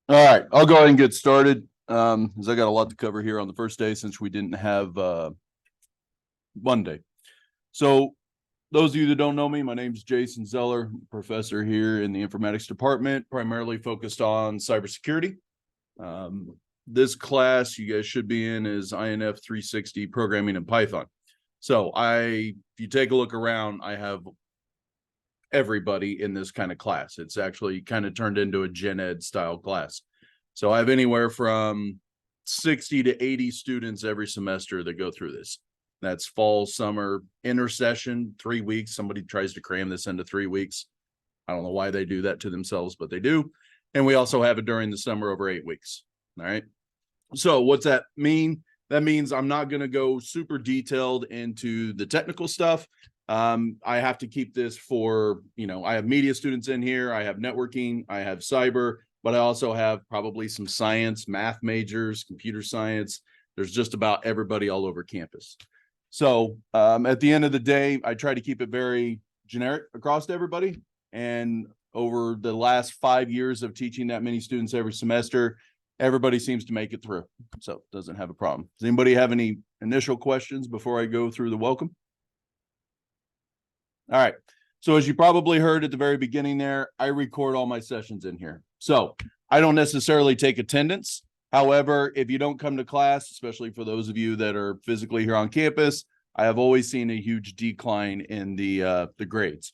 All right, I'll go ahead and get started. As I got a lot to cover here on the first day since we didn't have Monday. So those of you that don't know me, my name is Jason Zeller, professor here in the informatics department, primarily focused on cybersecurity. This class you guys should be in is INF360 programming in Python. So if you take a look around, I have everybody in this kind of class. It's actually kind of turned into a gen ed style class. So I have anywhere from 60 to 80 students every semester that go through this. That's fall, summer, intersession, 3 weeks. Somebody tries to cram this into 3 weeks. I don't know why they do that to themselves, but they do. And we also have it during the summer over 8 weeks. All right. So what's that mean? That means I'm not going to go super detailed into the technical stuff. I have to keep this for, I have media students in here. I have networking. I have cyber, but I also have probably some science, math majors, computer science. There's just about everybody all over campus. So at the end of the day, I try to keep it very generic across to everybody. And over the last 5 years of teaching that many students every semester, everybody seems to make it through. So doesn't have a problem. Does anybody have any initial questions before I go through the welcome? All right. So as you probably heard at the very beginning there, I record all my sessions in here. So I don't necessarily take attendance. However, if you don't come to class, especially for those of you that are physically here on campus, I have always seen a huge decline in the grades.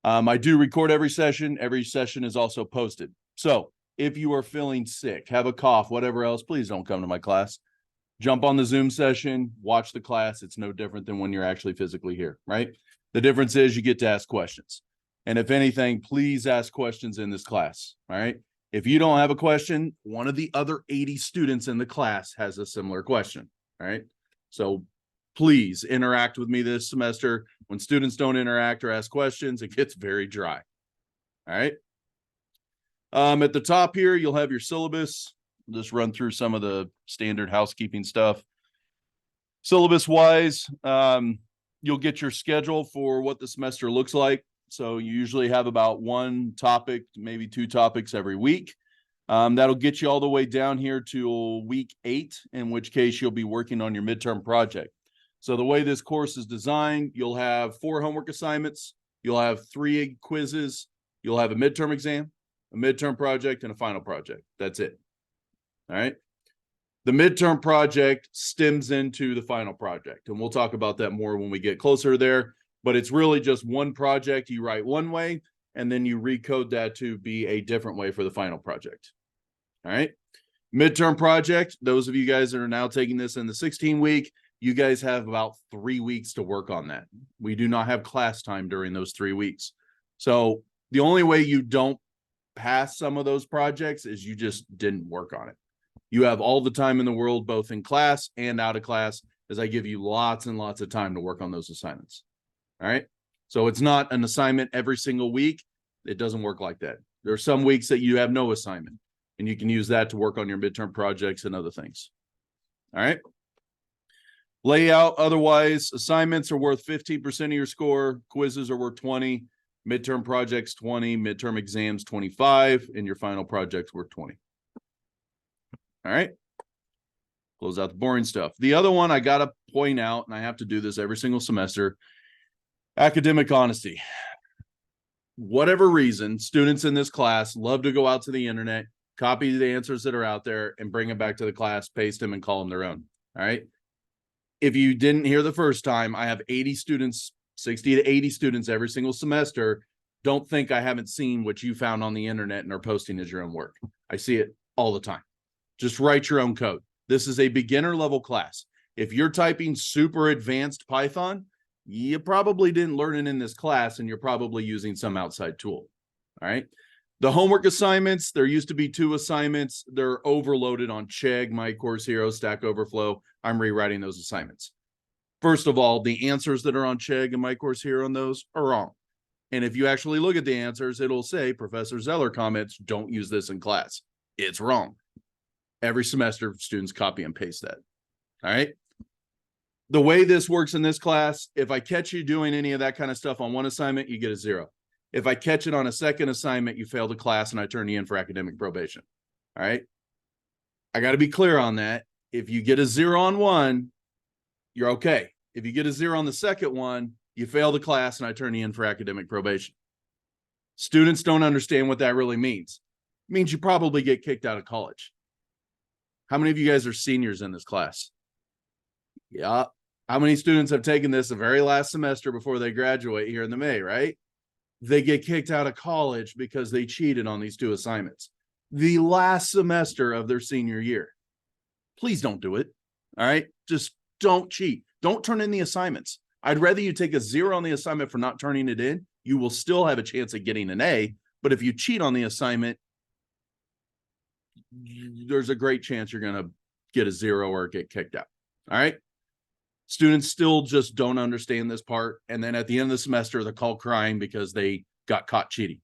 I do record every session. Every session is also posted. So if you are feeling sick, have a cough, whatever else, please don't come to my class. Jump on the Zoom session, watch the class. It's no different than when you're actually physically here, right? The difference is you get to ask questions. And if anything, please ask questions in this class, all right? If you don't have a question, one of the other 80 students in the class has a similar question, all right? So please interact with me this semester. When students don't interact or ask questions, it gets very dry, all right? At the top here, you'll have your syllabus. I'll just run through some of the standard housekeeping stuff. Syllabus-wise, you'll get your schedule for what the semester looks like. So you usually have about one topic, maybe 2 topics every week. That'll get you all the way down here to week 8, in which case you'll be working on your midterm project. So the way this course is designed, you'll have 4 homework assignments. You'll have 3 quizzes. You'll have a midterm exam, a midterm project, and a final project. That's it. All right. The midterm project stems into the final project, and we'll talk about that more when we get closer there, but it's really just one project you write one way, and then you recode that to be a different way for the final project. All right. Midterm project, those of you guys that are now taking this in the 16-week, you guys have about 3 weeks to work on that. We do not have class time during those 3 weeks. So the only way you don't pass some of those projects is you just didn't work on it. You have all the time in the world, both in class and out of class, as I give you lots and lots of time to work on those assignments. All right. So it's not an assignment every single week. It doesn't work like that. There are some weeks that you have no assignment, and you can use that to work on your midterm projects and other things. All right. Layout, otherwise, assignments are worth 15% of your score. Quizzes are worth 20. Midterm projects, 20. Midterm exams, 25. And your final projects worth 20. All right. Close out the boring stuff. The other one I got to point out, and I have to do this every single semester, academic honesty. Whatever reason, students in this class love to go out to the internet, copy the answers that are out there, and bring them back to the class, paste them, and call them their own. All right. If you didn't hear the first time, I have 80 students, 60 to 80 students every single semester. Don't think I haven't seen what you found on the internet and are posting as your own work. I see it all the time. Just write your own code. This is a beginner level class. If you're typing super advanced Python, you probably didn't learn it in this class, and you're probably using some outside tool. All right. The homework assignments, there used to be 2 assignments. They're overloaded on Chegg, My Course Hero, Stack Overflow. I'm rewriting those assignments. First of all, the answers that are on Chegg and My Course Hero on those are wrong. And if you actually look at the answers, it'll say Professor Zeller comments, don't use this in class. It's wrong. Every semester, students copy and paste that. All right. The way this works in this class, if I catch you doing any of that kind of stuff on one assignment, you get a 0. If I catch it on a second assignment, you fail the class and I turn you in for academic probation. All right. I got to be clear on that. If you get a 0 on one, you're okay. If you get a 0 on the second one, you fail the class and I turn you in for academic probation. Students don't understand what that really means. It means you probably get kicked out of college. How many of you guys are seniors in this class? Yeah. How many students have taken this the very last semester before they graduate here in the May, right? They get kicked out of college because they cheated on these 2 assignments. The last semester of their senior year. Please don't do it. All right. Just don't cheat. Don't turn in the assignments. I'd rather you take a 0 on the assignment for not turning it in. You will still have a chance at getting an A. But if you cheat on the assignment, there's a great chance you're going to get a 0 or get kicked out. All right. Students still just don't understand this part. And then at the end of the semester, they're called crying because they got caught cheating.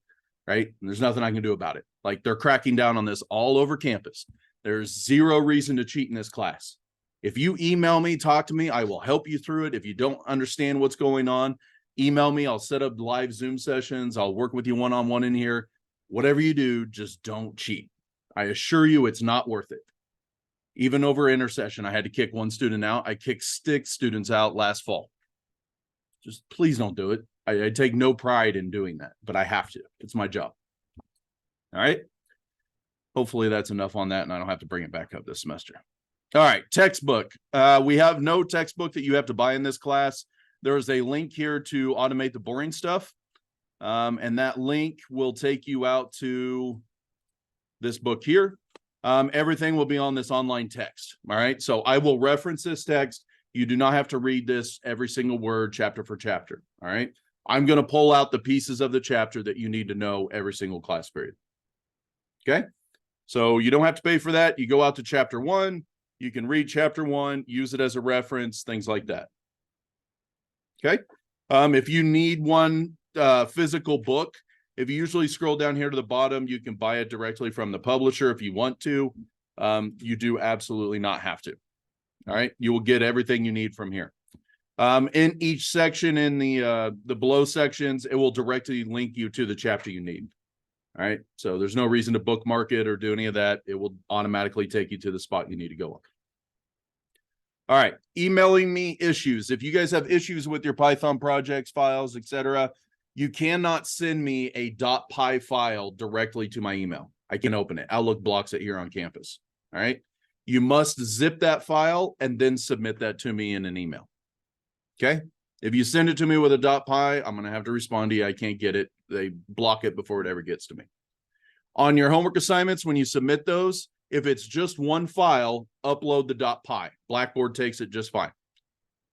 Right. And there's nothing I can do about it. Like, they're cracking down on this all over campus. There's 0 reason to cheat in this class. If you email me, talk to me, I will help you through it. If you don't understand what's going on, email me. I'll set up live Zoom sessions. I'll work with you one-on-one in here. Whatever you do, just don't cheat. I assure you it's not worth it. Even over intercession, I had to kick 1 student out. I kicked 6 students out last fall. Just please don't do it. I take no pride in doing that, but I have to. It's my job. All right. Hopefully that's enough on that and I don't have to bring it back up this semester. All right. Textbook. We have no textbook that you have to buy in this class. There is a link here to automate the boring stuff. And that link will take you out to this book here. Everything will be on this online text. All right. So I will reference this text. You do not have to read this every single word, chapter for chapter. All right. I'm going to pull out the pieces of the chapter that you need to know every single class period. Okay. So you don't have to pay for that. You go out to chapter 1. You can read chapter 1, use it as a reference, things like that. Okay. If you need one physical book, if you usually scroll down here to the bottom, you can buy it directly from the publisher if you want to. You do absolutely not have to. All right. You will get everything you need from here. In each section, in the below sections, it will directly link you to the chapter you need. All right. So there's no reason to bookmark it or do any of that. It will automatically take you to the spot you need to go on. All right. Emailing me issues. If you guys have issues with your Python projects, files, etc., you cannot send me a .py file directly to my email. I can open it. Outlook blocks it here on campus. All right. You must zip that file and then submit that to me in an email. Okay. If you send it to me with a .py, I'm going to have to respond to you. I can't get it. They block it before it ever gets to me. On your homework assignments, when you submit those, if it's just one file, upload the .py. Blackboard takes it just fine.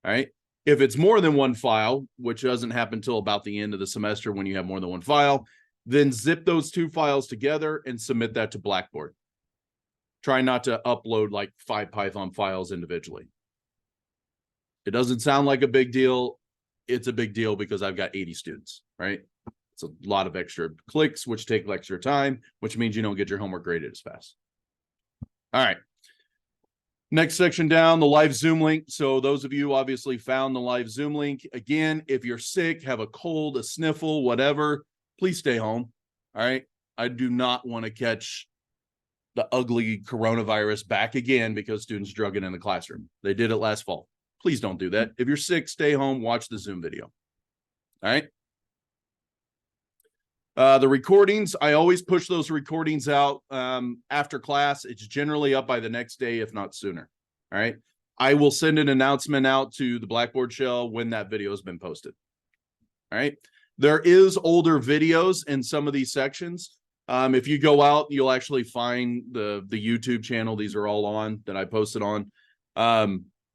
All right. If it's more than one file, which doesn't happen until about the end of the semester when you have more than one file, then zip those 2 files together and submit that to Blackboard. Try not to upload like 5 Python files individually. It doesn't sound like a big deal. It's a big deal because I've got 80 students, right? It's a lot of extra clicks, which take extra time, which means you don't get your homework graded as fast. All right. Next section down, the live Zoom link. So those of you obviously found the live Zoom link. Again, if you're sick, have a cold, a sniffle, whatever, please stay home. All right. I do not want to catch the ugly coronavirus back again because students drug it in the classroom. They did it last fall. Please don't do that. If you're sick, stay home, watch the Zoom video. All right. The recordings, I always push those recordings out after class. It's generally up by the next day, if not sooner. All right. I will send an announcement out to the Blackboard shell when that video has been posted. All right. There is older videos in some of these sections. If you go out, you'll actually find the YouTube channel. These are all on that I posted on.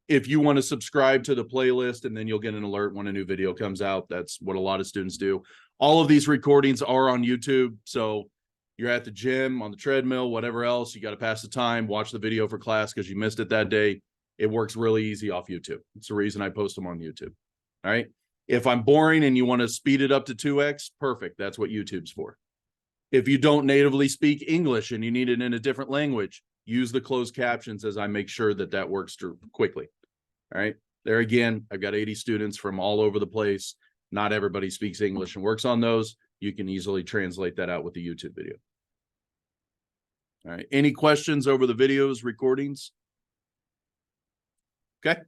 If you want to subscribe to the playlist and then you'll get an alert when a new video comes out. That's what a lot of students do. All of these recordings are on YouTube. So you're at the gym, on the treadmill, whatever else, you got to pass the time, watch the video for class because you missed it that day. It works really easy off YouTube. It's the reason I post them on YouTube. All right. If I'm boring and you want to speed it up to 2x, perfect. That's what YouTube's for. If you don't natively speak English and you need it in a different language, use the closed captions as I make sure that that works quickly. All right. There again, I've got 80 students from all over the place. Not everybody speaks English and works on those. You can easily translate that out with the YouTube video. All right. Any questions over the videos, recordings? Okay.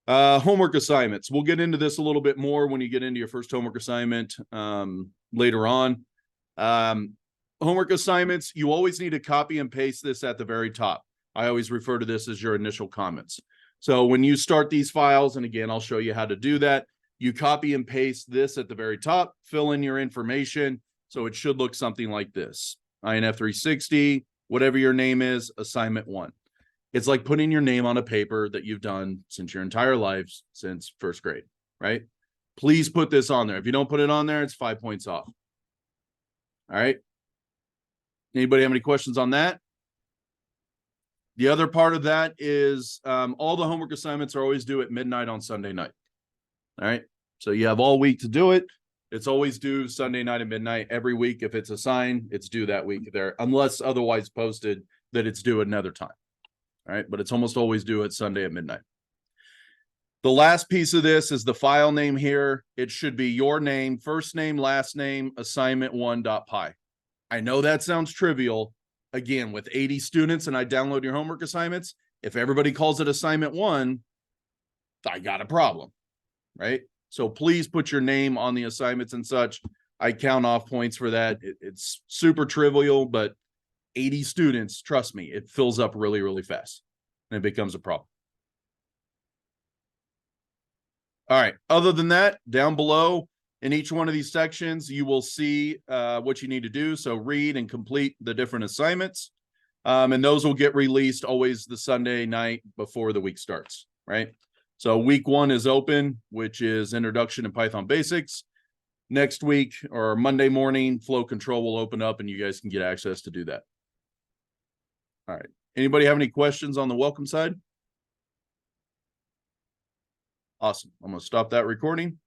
Homework assignments. We'll get into this a little bit more when you get into your first homework assignment later on. Homework assignments, you always need to copy and paste this at the very top. I always refer to this as your initial comments. So when you start these files, and again, I'll show you how to do that, you copy and paste this at the very top, fill in your information. So it should look something like this. INF360, whatever your name is, assignment 1. It's like putting your name on a paper that you've done since your entire life, since first grade, right? Please put this on there. If you don't put it on there, it's 5 points off. All right. Anybody have any questions on that? The other part of that is all the homework assignments are always due at midnight on Sunday night. All right. So you have all week to do it. It's always due Sunday night at midnight every week. If it's assigned, it's due that week there, unless otherwise posted that it's due at another time. All right. But it's almost always due at Sunday at midnight. The last piece of this is the file name here. It should be your name, first name, last name, assignment1.py. I know that sounds trivial. Again, with 80 students and I download your homework assignments, if everybody calls it assignment 1, I got a problem, right? So please put your name on the assignments and such. I count off points for that. It's super trivial, but 80 students, trust me, it fills up really, really fast and it becomes a problem. All right. Other than that, down below in each one of these sections, you will see what you need to do. So read and complete the different assignments. And those will get released always the Sunday night before the week starts, right? So week 1 is open, which is Introduction to Python Basics. Next week or Monday morning, Flow Control will open up and you guys can get access to do that. All right. Anybody have any questions on the welcome side? Awesome. I'm going to stop that recording.